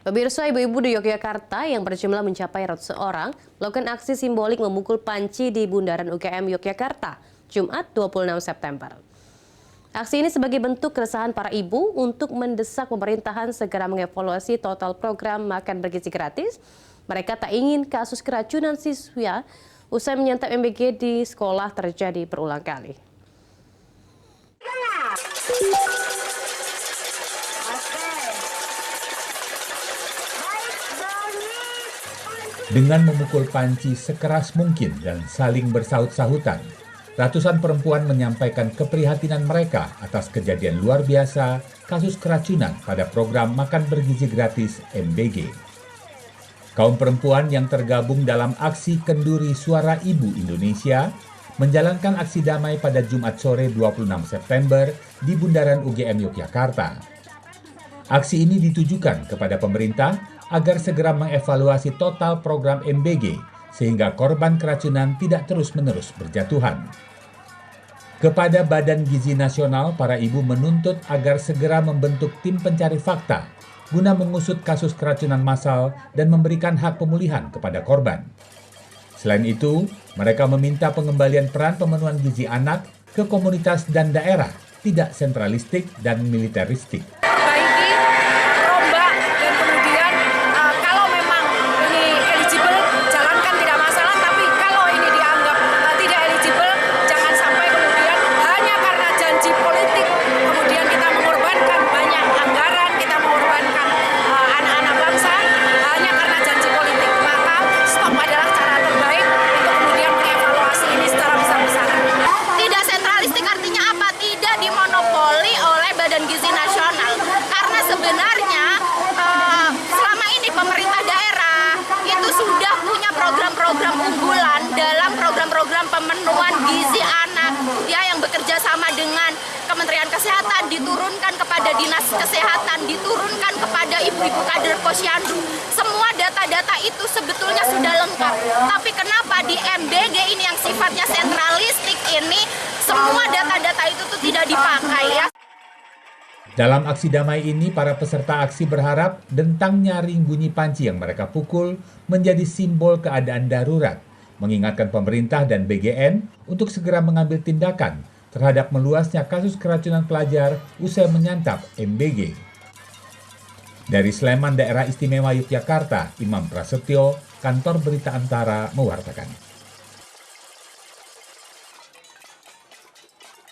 Pemirsa, ibu-ibu di Yogyakarta yang berjumlah mencapai ratusan orang melakukan aksi simbolik memukul panci di Bundaran UGM Yogyakarta, Jumat 26 September. Aksi ini sebagai bentuk keresahan para ibu untuk mendesak pemerintahan segera mengevaluasi total program makan bergizi gratis. Mereka tak ingin kasus keracunan siswa usai menyantap MBG di sekolah terjadi berulang kali. Dengan memukul panci sekeras mungkin dan saling bersaut-sahutan, ratusan perempuan menyampaikan keprihatinan mereka atas kejadian luar biasa kasus keracunan pada program makan bergizi gratis MBG. Kaum perempuan yang tergabung dalam aksi Kenduri Suara Ibu Indonesia menjalankan aksi damai pada Jumat sore 26 September di Bundaran UGM Yogyakarta. Aksi ini ditujukan kepada pemerintah agar segera mengevaluasi total program MBG sehingga korban keracunan tidak terus-menerus berjatuhan. Kepada Badan Gizi Nasional, para ibu menuntut agar segera membentuk tim pencari fakta guna mengusut kasus keracunan massal dan memberikan hak pemulihan kepada korban. Selain itu, mereka meminta pengembalian peran pemenuhan gizi anak ke komunitas dan daerah, tidak sentralistik dan militeristik. Gizi Nasional, karena sebenarnya selama ini pemerintah daerah itu sudah punya program-program unggulan dalam program-program pemenuhan gizi anak ya, yang bekerja sama dengan Kementerian Kesehatan, diturunkan kepada Dinas Kesehatan, diturunkan kepada ibu-ibu kader posyandu. Semua data-data itu sebetulnya sudah lengkap, tapi kenapa di MBG ini yang sifatnya sentralistik ini semua data-data itu tuh tidak dipakai ya. Dalam aksi damai ini, para peserta aksi berharap dentang nyaring bunyi panci yang mereka pukul menjadi simbol keadaan darurat, mengingatkan pemerintah dan BGN untuk segera mengambil tindakan terhadap meluasnya kasus keracunan pelajar usai menyantap MBG. Dari Sleman, Daerah Istimewa Yogyakarta, Imam Prasetyo, Kantor Berita Antara mewartakan.